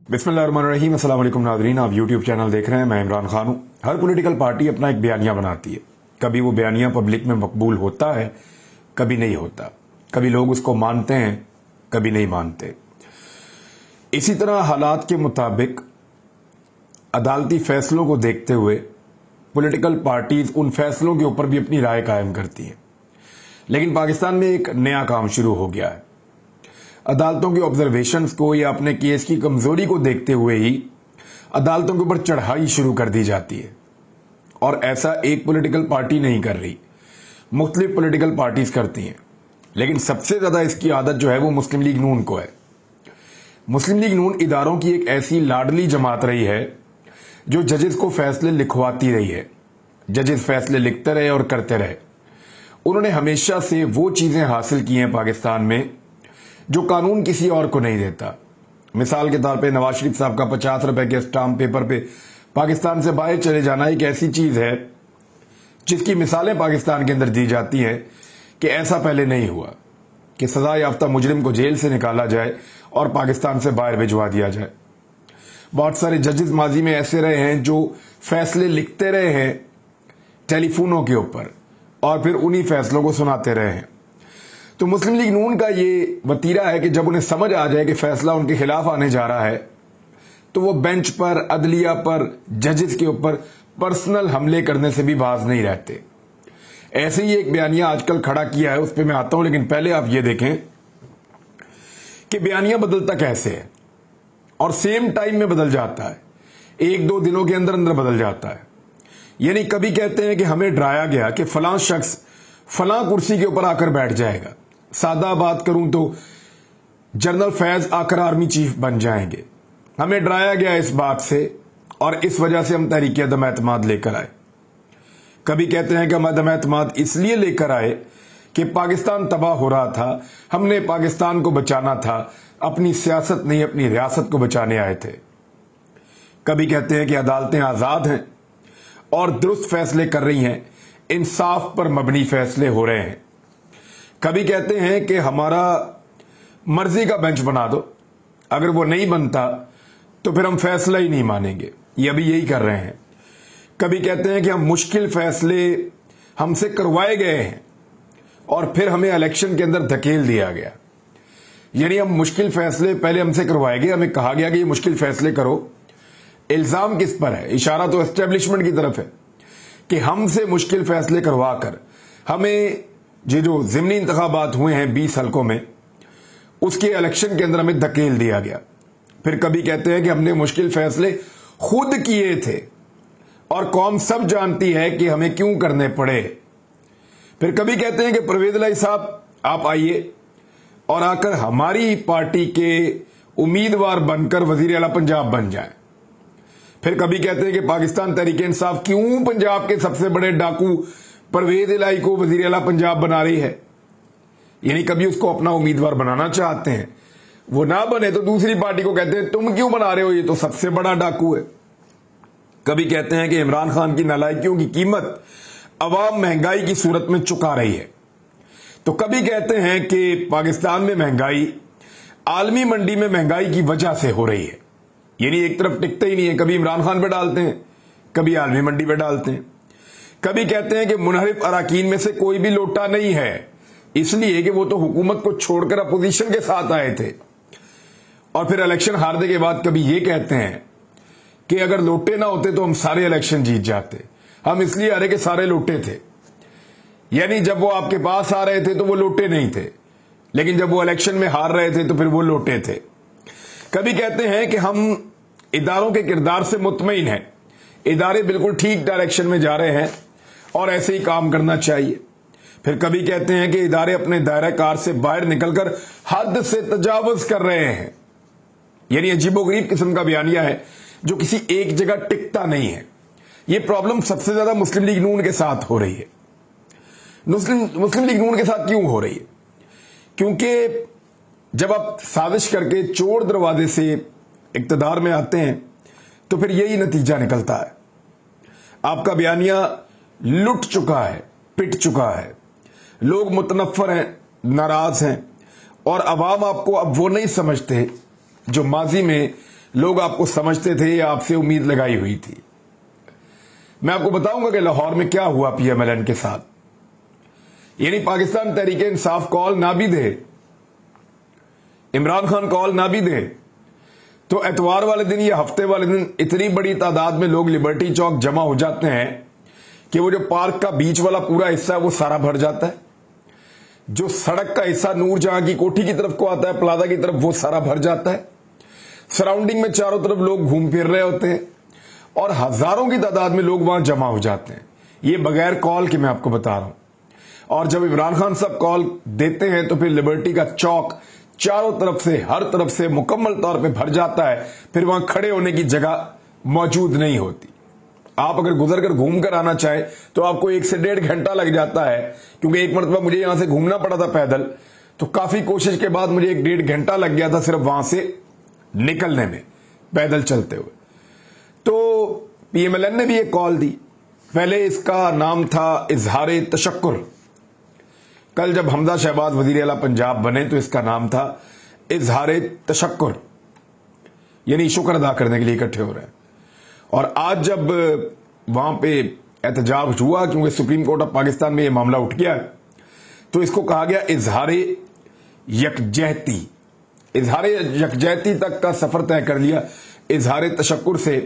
बिस्मिल्लाहिर्रहमानिर्रहीम। अस्सलाम वालेकुम नाज़रीन, आप यूट्यूब चैनल देख रहे हैं। मैं इमरान खान हूं। हर पॉलिटिकल पार्टी अपना एक बयानिया बनाती है। कभी वो बयानिया पब्लिक में मकबूल होता है, कभी नहीं होता। कभी लोग उसको मानते हैं, कभी नहीं मानते। इसी तरह हालात के मुताबिक अदालती फैसलों को देखते हुए पॉलिटिकल पार्टीज उन फैसलों के ऊपर भी अपनी राय कायम करती हैं। लेकिन पाकिस्तान में एक नया काम शुरू हो गया है। अदालतों के ऑब्जर्वेशंस को या अपने केस की कमजोरी को देखते हुए ही अदालतों के ऊपर चढ़ाई शुरू कर दी जाती है। और ऐसा एक पॉलिटिकल पार्टी नहीं कर रही, मुख्तलिफ पॉलिटिकल पार्टीज करती हैं। लेकिन सबसे ज्यादा इसकी आदत जो है वो मुस्लिम लीग नून को है। मुस्लिम लीग नून इदारों की एक ऐसी लाडली जमात रही है जो जजेस को फैसले लिखवाती रही है। जजेस फैसले लिखते रहे और करते रहे। उन्होंने हमेशा से वो चीजें हासिल की हैं पाकिस्तान में जो कानून किसी और को नहीं देता। मिसाल के तौर पे नवाज शरीफ साहब का 50 रुपए के स्टाम्प पेपर पे पाकिस्तान से बाहर चले जाना एक ऐसी चीज है जिसकी मिसालें पाकिस्तान के अंदर दी जाती हैं कि ऐसा पहले नहीं हुआ कि सजा याफ्ता मुजरिम को जेल से निकाला जाए और पाकिस्तान से बाहर भिजवा दिया जाए। बहुत सारे जजेस माजी में ऐसे रहे हैं जो फैसले लिखते रहे हैं टेलीफोनों के ऊपर और फिर उन्हीं फैसलों को सुनाते रहे हैं। तो मुस्लिम लीग नून का ये वतीरा है कि जब उन्हें समझ आ जाए कि फैसला उनके खिलाफ आने जा रहा है तो वो बेंच पर, अदलिया पर, जजेस के ऊपर पर्सनल हमले करने से भी बाज नहीं रहते। ऐसे ही एक बयानिया आजकल खड़ा किया है, उस पर मैं आता हूं। लेकिन पहले आप ये देखें कि बयानिया बदलता कैसे है और सेम टाइम में बदल जाता है, एक दो दिनों के अंदर अंदर बदल जाता है। यानी कभी कहते हैं कि हमें डराया गया कि फलां शख्स फलां कुर्सी के ऊपर आकर बैठ जाएगा। सादा बात करूं तो जनरल फैज आकर आर्मी चीफ बन जाएंगे। हमें डराया गया इस बात से और इस वजह से हम तहरीक अदम एतमाद लेकर आए। कभी कहते हैं कि हम अदम एतमाद इसलिए लेकर आए कि पाकिस्तान तबाह हो रहा था, हमने पाकिस्तान को बचाना था, अपनी सियासत नहीं अपनी रियासत को बचाने आए थे। कभी कहते हैं कि अदालतें आजाद हैं और दुरुस्त फैसले कर रही हैं, इंसाफ पर मबनी फैसले हो रहे हैं। कभी कहते हैं कि हमारा मर्जी का बेंच बना दो, अगर वो नहीं बनता तो फिर हम फैसला ही नहीं मानेंगे। ये अभी यही कर रहे हैं। कभी कहते हैं कि हम मुश्किल फैसले हमसे करवाए गए हैं और फिर हमें इलेक्शन के अंदर धकेल दिया गया। यानी हम मुश्किल फैसले पहले हमसे करवाए गए, हमें कहा गया कि ये मुश्किल फैसले करो। इल्जाम किस पर है? इशारा तो एस्टेब्लिशमेंट की तरफ है कि हमसे मुश्किल फैसले करवाकर हमें ये जो ज़िमनी इंतखाबात हुए हैं 20 हलकों में, उसके इलेक्शन के अंदर हमें धकेल दिया गया। फिर कभी कहते हैं कि हमने मुश्किल फैसले खुद किए थे और कौम सब जानती है कि हमें क्यों करने पड़े। फिर कभी कहते हैं कि परवेज इलाही साहब आप आइए और आकर हमारी पार्टी के उम्मीदवार बनकर वजीर आला पंजाब बन जाएं। फिर कभी कहते हैं कि पाकिस्तान तहरीक इंसाफ क्यों पंजाब के सबसे बड़े डाकू परवेज इलाही को वजीर आला पंजाब बना रही है। यानी कभी उसको अपना उम्मीदवार बनाना चाहते हैं, वो ना बने तो दूसरी पार्टी को कहते हैं तुम क्यों बना रहे हो, ये तो सबसे बड़ा डाकू है। कभी कहते हैं कि इमरान खान की नालायकियों की कीमत अवाम महंगाई की सूरत में चुका रही है। तो कभी कहते हैं कि पाकिस्तान में महंगाई आलमी मंडी में महंगाई की वजह से हो रही है। यानी एक तरफ टिकते ही नहीं है, कभी इमरान खान पे डालते हैं, कभी आलमी मंडी पे डालते हैं। कभी कहते हैं कि मुनहरिफ अराकीन में से कोई भी लोटा नहीं है, इसलिए कि वो तो हुकूमत को छोड़कर अपोजिशन के साथ आए थे। और फिर इलेक्शन हारने के बाद कभी ये कहते हैं कि अगर लोटे ना होते तो हम सारे इलेक्शन जीत जाते, हम इसलिए हारे कि सारे लोटे थे। यानी जब वो आपके पास आ रहे थे तो वो लोटे नहीं थे, लेकिन जब वो इलेक्शन में हार रहे थे तो फिर वो लोटे थे। कभी कहते हैं कि हम इदारों के किरदार से मुतमईन हैं, इदारे बिल्कुल ठीक डायरेक्शन में जा रहे हैं और ऐसे ही काम करना चाहिए। फिर कभी कहते हैं कि इदारे अपने दायरा कार से बाहर निकलकर हद से तजावुज कर रहे हैं। यानी अजीबोगरीब किस्म का बयानिया है जो किसी एक जगह टिकता नहीं है। यह प्रॉब्लम सबसे ज्यादा मुस्लिम लीग नून के साथ हो रही है। मुस्लिम लीग नून के साथ क्यों हो रही है? क्योंकि जब आप साजिश करके चोर दरवाजे से इक्तदार में आते हैं तो फिर यही नतीजा निकलता है। आपका बयानिया लुट चुका है, पिट चुका है, लोग मुतनफ्फर हैं, नाराज हैं और अवाम आपको अब वो नहीं समझते जो माजी में लोग आपको समझते थे या आपसे उम्मीद लगाई हुई थी। मैं आपको बताऊंगा कि लाहौर में क्या हुआ PMLN के साथ। यानी पाकिस्तान तहरीक इंसाफ कॉल ना भी दे, इमरान खान कॉल ना भी दे, तो एतवार वाले दिन या हफ्ते वाले दिन इतनी बड़ी तादाद में लोग लिबर्टी चौक जमा हो जाते हैं कि वो जो पार्क का बीच वाला पूरा हिस्सा है वो सारा भर जाता है। जो सड़क का हिस्सा नूर जहां की कोठी की तरफ को आता है, प्लाजा की तरफ, वो सारा भर जाता है। सराउंडिंग में चारों तरफ लोग घूम फिर रहे होते हैं और हजारों की तादाद में लोग वहां जमा हो जाते हैं। ये बगैर कॉल के मैं आपको बता रहा हूं। और जब इमरान खान साहब कॉल देते हैं तो फिर लिबर्टी का चौक चारों तरफ से, हर तरफ से मुकम्मल तौर पे भर जाता है। फिर वहां खड़े होने की जगह मौजूद नहीं होती। आप अगर गुजर कर घूम कर आना चाहे तो आपको 1 से 1.5 घंटा लग जाता है, क्योंकि एक मरतबा मुझे यहां से घूमना पड़ा था पैदल, तो काफी कोशिश के बाद मुझे 1-1.5 घंटा लग गया था सिर्फ वहां से निकलने में, पैदल चलते हुए। तो PMLN ने भी एक कॉल दी। पहले इसका नाम था इजहारे तशक्कुर। कल जब हमजा शहबाज वजीर आला पंजाब बने तो इसका नाम था इजहारे तशक्कुर, यानी शुक्र अदा करने के लिए इकट्ठे हो रहे हैं। और आज जब वहां पे एहतजाज हुआ, क्योंकि सुप्रीम कोर्ट ऑफ पाकिस्तान में यह मामला उठ गया, तो इसको कहा गया इजहारे यकजहती। इजहारे यकजहती तक का सफर तय कर लिया इजहारे तशक्कुर से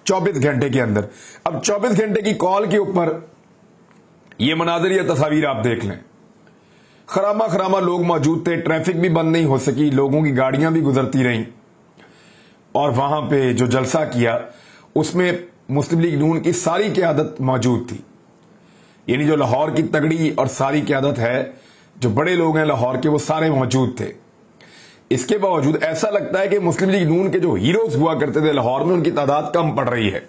24 घंटे के अंदर। अब 24 घंटे की कॉल के ऊपर यह मनाजर या तस्वीर आप देख लें। खरामा खरामा लोग मौजूद थे, ट्रैफिक भी बंद नहीं हो सकी, लोगों की गाड़ियां भी गुजरती रहीं। और वहां पे जो जलसा किया उसमें मुस्लिम लीग नून की सारी क़यादत मौजूद थी। यानी जो लाहौर की तगड़ी और सारी क़यादत है, जो बड़े लोग हैं लाहौर के, वो सारे मौजूद थे। इसके बावजूद ऐसा लगता है कि मुस्लिम लीग नून के जो हीरोज हुआ करते थे लाहौर में, उनकी तादाद कम पड़ रही है।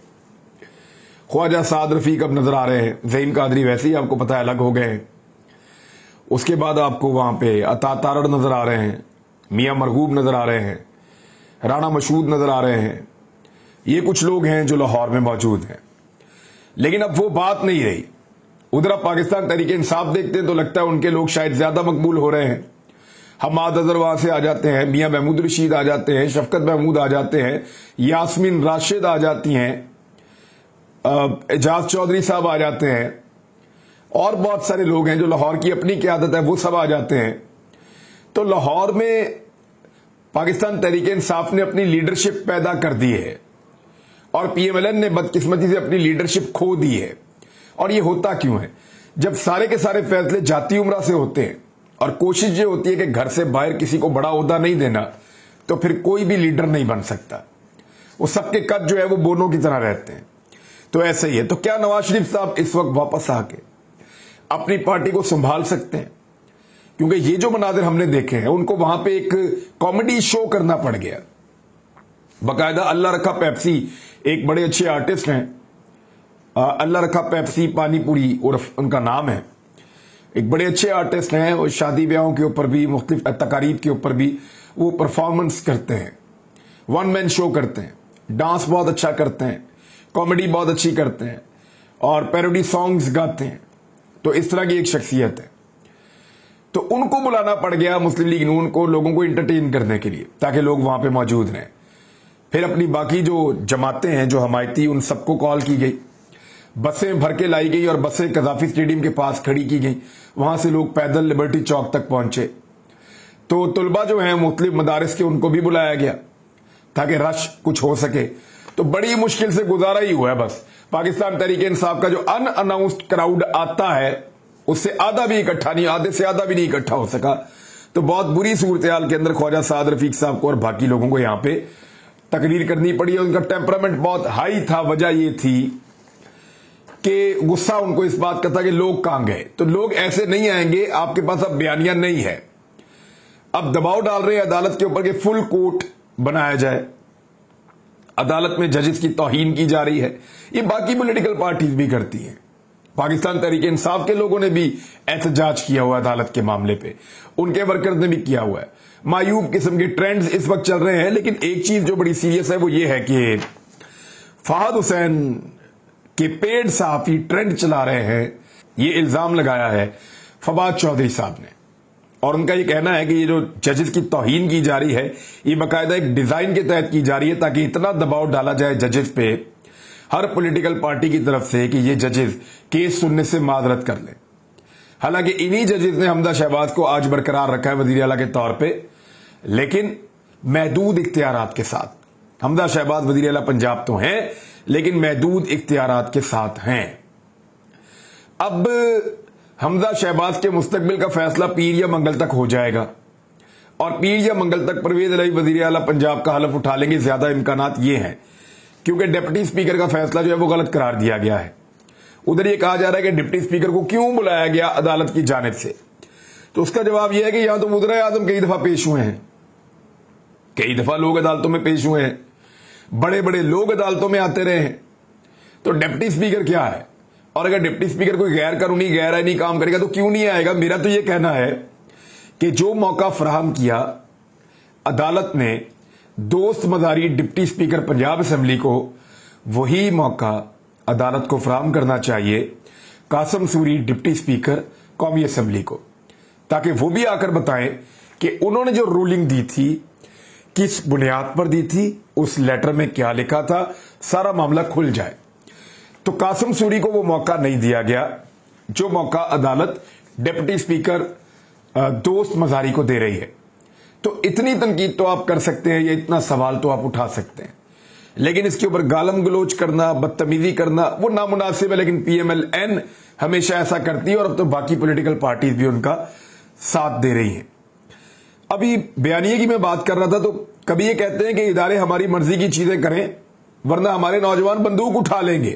ख्वाजा साद रफीक अब नजर आ रहे हैं, ज़हीन कादरी वैसे ही आपको पता है अलग हो गए हैं। उसके बाद आपको वहां पे अता तारड़ नजर आ रहे हैं, मियां मरगूब नजर आ रहे हैं, राणा मशहूद नजर आ रहे हैं। ये कुछ लोग हैं जो लाहौर में मौजूद हैं, लेकिन अब वो बात नहीं रही। उधर आप पाकिस्तान तहरीक इंसाफ देखते हैं तो लगता है उनके लोग शायद ज्यादा मकबूल हो रहे हैं। हमाद अजहर वहां से आ जाते हैं, मियां महमूद रशीद आ जाते हैं, शफकत महमूद आ जाते हैं, यास्मीन राशिद आ जाती हैं, एजाज चौधरी साहब आ जाते हैं, और बहुत सारे लोग हैं जो लाहौर की अपनी क़यादत है वो सब आ जाते हैं। तो लाहौर में पाकिस्तान तहरीक इंसाफ ने अपनी लीडरशिप पैदा कर दी है और PMLN ने बदकिस्मती से अपनी लीडरशिप खो दी है। और ये होता क्यों है? जब सारे के सारे फैसले जाती उम्रा से होते हैं और कोशिश ये होती है कि घर से बाहर किसी को बड़ा ओहदा नहीं देना, तो फिर कोई भी लीडर नहीं बन सकता। वो सबके कद जो है वो बोनों की तरह रहते हैं। तो ऐसे ही है। तो क्या नवाज शरीफ साहब इस वक्त वापस आके अपनी पार्टी को संभाल सकते हैं? क्योंकि ये जो मनाजिर हमने देखे हैं, उनको वहां पे एक कॉमेडी शो करना पड़ गया। बाकायदा अल्लाह रखा पेप्सी, एक बड़े अच्छे आर्टिस्ट हैं, अल्लाह रखा पेप्सी पानीपुरी उर्फ उनका नाम है। एक बड़े अच्छे आर्टिस्ट हैं, वो शादी ब्याहों के ऊपर भी, मुख्तलिफ तकारीब के ऊपर भी वो परफॉर्मेंस करते हैं, वन मैन शो करते हैं, डांस बहुत अच्छा करते हैं, कॉमेडी बहुत अच्छी करते हैं और पैरोडी सॉन्ग्स गाते हैं। तो इस तरह की एक शख्सियत है। तो उनको बुलाना पड़ गया मुस्लिम लीग नून को, लोगों को इंटरटेन करने के लिए, ताकि लोग वहां पे मौजूद रहें। फिर अपनी बाकी जो जमातें हैं जो हमायती, उन सबको कॉल की गई, बसें भर के लाई गई और बसें कजाफी स्टेडियम के पास खड़ी की गई। वहां से लोग पैदल लिबर्टी चौक तक पहुंचे। तो तुलबा जो हैं मुख्तलिफ मदारिस के, उनको भी बुलाया गया ताकि रश कुछ हो सके। तो बड़ी मुश्किल से गुजारा ही हुआ है। बस पाकिस्तान तहरीक इंसाफ का जो अनअनाउंस्ड क्राउड आता है उससे आधा भी इकट्ठा नहीं, आधे से आधा भी नहीं इकट्ठा हो सका। तो बहुत बुरी सूरत हाल के अंदर ख्वाजा साद रफीक साहब को और बाकी लोगों को यहां पे तकरीर करनी पड़ी। उनका टेम्परामेंट बहुत हाई था। वजह यह थी कि गुस्सा उनको इस बात का था कि लोग कहां गए। तो लोग ऐसे नहीं आएंगे, आपके पास अब बयानिया नहीं है। अब दबाव डाल रहे हैं अदालत के ऊपर कि फुल कोर्ट बनाया जाए, अदालत में जजेस की तौहीन की जा रही है। ये बाकी पॉलिटिकल पार्टीज भी करती हैं। पाकिस्तान तहरीक इंसाफ के लोगों ने भी एहतजाज किया हुआ अदालत के मामले पे, उनके वर्कर्स ने भी किया हुआ है। मायूब किस्म के ट्रेंड्स इस वक्त चल रहे हैं। लेकिन एक चीज जो बड़ी सीरियस है वो ये है कि फहद हुसैन के पेड सहाफी ट्रेंड चला रहे हैं। ये इल्जाम लगाया है फवाद चौधरी साहब ने। اور ان کا یہ کہنا ہے کہ یہ جو ججز کی توہین کی جا رہی ہے یہ باقاعدہ ایک ڈیزائن کے تحت کی جا رہی ہے تاکہ اتنا دباؤ ڈالا جائے ججز پہ ہر پولیٹیکل پارٹی کی طرف سے کہ یہ ججز کیس سننے سے معذرت کر لیں. حالانکہ انہی ججز نے حمزہ شہباز کو آج برقرار رکھا ہے وزیر اعلیٰ کے طور پہ، لیکن محدود اختیارات کے ساتھ. حمزہ شہباز وزیر اعلیٰ پنجاب تو ہیں لیکن محدود اختیارات کے ساتھ ہیں. اب حمزہ شہباز کے مستقبل کا فیصلہ پیر یا منگل تک ہو جائے گا، اور پیر یا منگل تک پرویز الہی وزیر اعلیٰ پنجاب کا حلف اٹھا لیں گے. زیادہ امکانات یہ ہیں کیونکہ ڈپٹی اسپیکر کا فیصلہ جو ہے وہ غلط قرار دیا گیا ہے. ادھر یہ کہا جا رہا ہے کہ ڈپٹی اسپیکر کو کیوں بلایا گیا عدالت کی جانب سے، تو اس کا جواب یہ ہے کہ یہاں تو وزراء اعظم کئی دفعہ پیش ہوئے ہیں، کئی دفعہ لوگ عدالتوں میں پیش ہوئے ہیں، بڑے بڑے لوگ عدالتوں میں آتے رہے ہیں. تو ڈپٹی اسپیکر کیا ہے؟ اور اگر ڈپٹی اسپیکر کوئی غیر قانونی غیر آئینی کام کرے گا تو کیوں نہیں آئے گا؟ میرا تو یہ کہنا ہے کہ جو موقع فراہم کیا عدالت نے دوست مزاری ڈپٹی اسپیکر پنجاب اسمبلی کو، وہی موقع عدالت کو فراہم کرنا چاہیے قاسم سوری ڈپٹی اسپیکر قومی اسمبلی کو، تاکہ وہ بھی آ کر بتائیں کہ انہوں نے جو رولنگ دی تھی کس بنیاد پر دی تھی، اس لیٹر میں کیا لکھا تھا، سارا معاملہ کھل جائے. تو قاسم سوری کو وہ موقع نہیں دیا گیا جو موقع عدالت ڈپٹی اسپیکر دوست مزاری کو دے رہی ہے. تو اتنی تنقید تو آپ کر سکتے ہیں یا اتنا سوال تو آپ اٹھا سکتے ہیں، لیکن اس کے اوپر گالم گلوچ کرنا، بدتمیزی کرنا وہ نامناسب ہے. لیکن پی ایم ایل این ہمیشہ ایسا کرتی ہے اور اب تو باقی پولیٹیکل پارٹیز بھی ان کا ساتھ دے رہی ہیں. ابھی بیانیے کی میں بات کر رہا تھا تو کبھی یہ کہتے ہیں کہ ادارے ہماری مرضی کی چیزیں کریں ورنہ ہمارے نوجوان بندوق اٹھا لیں گے،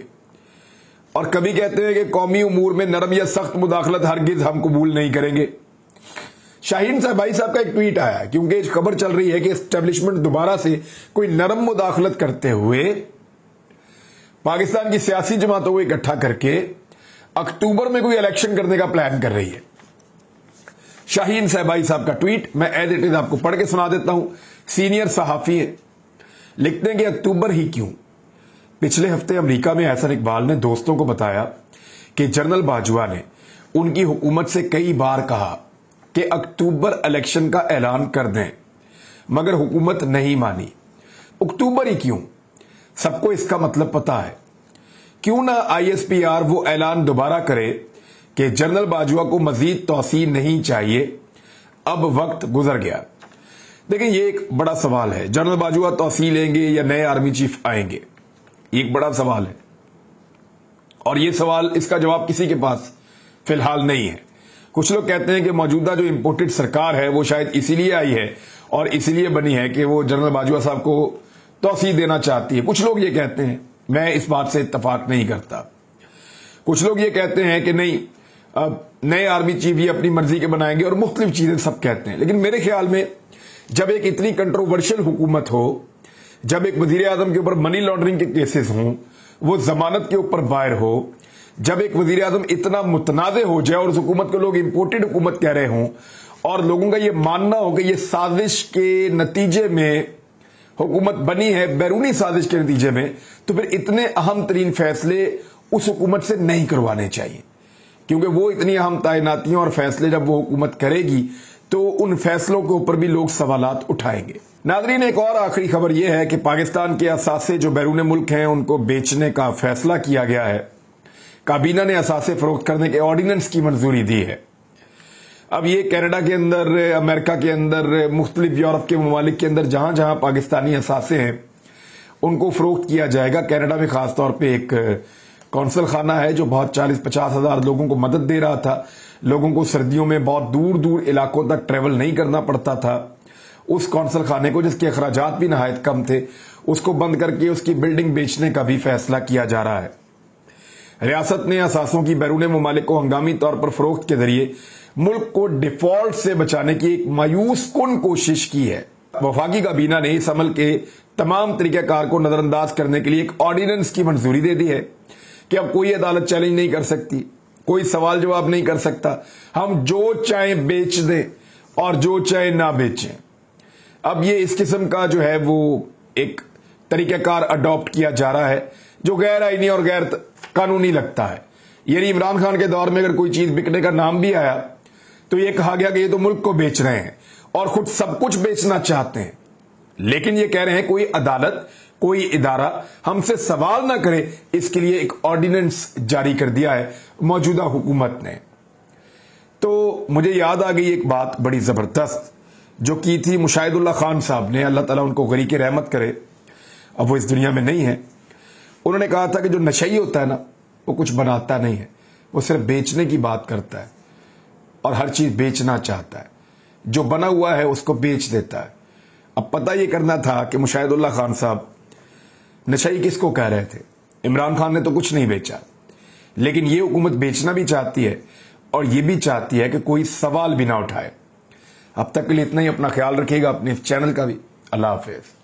اور کبھی کہتے ہیں کہ قومی امور میں نرم یا سخت مداخلت ہرگز ہم قبول نہیں کریں گے. شاہین صاحب بھائی صاحب کا ایک ٹویٹ آیا کیونکہ خبر چل رہی ہے کہ اسٹیبلشمنٹ دوبارہ سے کوئی نرم مداخلت کرتے ہوئے پاکستان کی سیاسی جماعتوں کو اکٹھا کر کے اکتوبر میں کوئی الیکشن کرنے کا پلان کر رہی ہے. شاہین صاحب بھائی صاحب کا ٹویٹ میں ایز اٹ از آپ کو پڑھ کے سنا دیتا ہوں. سینئر صحافی ہیں، لکھتے ہیں کہ اکتوبر ہی کیوں؟ پچھلے ہفتے امریکہ میں احسن اقبال نے دوستوں کو بتایا کہ جنرل باجوہ نے ان کی حکومت سے کئی بار کہا کہ اکتوبر الیکشن کا اعلان کر دیں، مگر حکومت نہیں مانی. اکتوبر ہی کیوں؟ سب کو اس کا مطلب پتا ہے. کیوں نہ آئی ایس پی آر وہ اعلان دوبارہ کرے کہ جنرل باجوہ کو مزید توسیع نہیں چاہیے، اب وقت گزر گیا. دیکھیں یہ ایک بڑا سوال ہے، جنرل باجوہ توسیع لیں گے یا نئے آرمی چیف آئیں گے؟ یہ ایک بڑا سوال ہے، اور یہ سوال اس کا جواب کسی کے پاس فی الحال نہیں ہے. کچھ لوگ کہتے ہیں کہ موجودہ جو امپورٹڈ سرکار ہے وہ شاید اسی لیے آئی ہے اور اسی لیے بنی ہے کہ وہ جنرل باجوہ صاحب کو توسیع دینا چاہتی ہے. کچھ لوگ یہ کہتے ہیں، میں اس بات سے اتفاق نہیں کرتا. کچھ لوگ یہ کہتے ہیں کہ نہیں، اب نئے آرمی چیف یہ اپنی مرضی کے بنائیں گے، اور مختلف چیزیں سب کہتے ہیں. لیکن میرے خیال میں جب ایک اتنی کنٹروورشل حکومت ہو، جب ایک وزیر اعظم کے اوپر منی لانڈرنگ کے کیسز ہوں، وہ ضمانت کے اوپر باہر ہو، جب ایک وزیر اعظم اتنا متنازع ہو جائے اور اس حکومت کو لوگ امپورٹڈ حکومت کہہ رہے ہوں، اور لوگوں کا یہ ماننا ہو کہ یہ سازش کے نتیجے میں حکومت بنی ہے، بیرونی سازش کے نتیجے میں، تو پھر اتنے اہم ترین فیصلے اس حکومت سے نہیں کروانے چاہیے. کیونکہ وہ اتنی اہم تعیناتیاں اور فیصلے جب وہ حکومت کرے گی تو ان فیصلوں کے اوپر بھی لوگ سوالات اٹھائیں گے. ناظرین ایک اور آخری خبر یہ ہے کہ پاکستان کے اثاثے جو بیرون ملک ہیں ان کو بیچنے کا فیصلہ کیا گیا ہے. کابینہ نے اثاثے فروخت کرنے کے آرڈیننس کی منظوری دی ہے. اب یہ کینیڈا کے اندر، امریکہ کے اندر، مختلف یورپ کے ممالک کے اندر جہاں جہاں پاکستانی اثاثے ہیں ان کو فروخت کیا جائے گا. کینیڈا میں خاص طور پہ ایک کونسل خانہ ہے جو بہت 40-50 ہزار لوگوں کو مدد دے رہا تھا. لوگوں کو سردیوں میں بہت دور دور علاقوں تک ٹریول نہیں کرنا پڑتا تھا. اس کونسل خانے کو، جس کے اخراجات بھی نہایت کم تھے، اس کو بند کر کے اس کی بلڈنگ بیچنے کا بھی فیصلہ کیا جا رہا ہے. ریاست نے اثاثوں کی بیرون ممالک کو ہنگامی طور پر فروخت کے ذریعے ملک کو ڈیفالٹ سے بچانے کی ایک مایوس کن کوشش کی ہے. وفاقی کابینہ نے اس عمل کے تمام طریقہ کار کو نظر انداز کرنے کے لیے ایک آرڈیننس کی منظوری دے دی ہے کہ اب کوئی عدالت چیلنج نہیں کر سکتی، کوئی سوال جواب نہیں کر سکتا. ہم جو چاہیں بیچ دیں اور جو چاہیں نہ بیچیں. اب یہ اس قسم کا جو ہے وہ ایک طریقہ کار اڈاپٹ کیا جا رہا ہے جو غیر آئینی اور غیر قانونی لگتا ہے. یعنی عمران خان کے دور میں اگر کوئی چیز بکنے کا نام بھی آیا تو یہ کہا گیا کہ یہ تو ملک کو بیچ رہے ہیں اور خود سب کچھ بیچنا چاہتے ہیں، لیکن یہ کہہ رہے ہیں کوئی عدالت، کوئی ادارہ ہم سے سوال نہ کرے، اس کے لیے ایک آرڈیننس جاری کر دیا ہے موجودہ حکومت نے۔ تو مجھے یاد آ گئی ایک بات بڑی زبردست جو کی تھی مشاہد اللہ خان صاحب نے، اللہ تعالیٰ ان کو غریق رحمت کرے، اب وہ اس دنیا میں نہیں ہے۔ انہوں نے کہا تھا کہ جو نشئی ہوتا ہے نا، وہ کچھ بناتا نہیں ہے، وہ صرف بیچنے کی بات کرتا ہے اور ہر چیز بیچنا چاہتا ہے، جو بنا ہوا ہے اس کو بیچ دیتا ہے۔ اب پتہ یہ کرنا تھا کہ مشاہد اللہ خان صاحب نشئی کس کو کہہ رہے تھے۔ عمران خان نے تو کچھ نہیں بیچا، لیکن یہ حکومت بیچنا بھی چاہتی ہے اور یہ بھی چاہتی ہے کہ کوئی سوال بھی نہ اٹھائے۔ اب تک کے لیے اتنا ہی، اپنا خیال رکھیے گا، اپنے چینل کا بھی۔ اللہ حافظ۔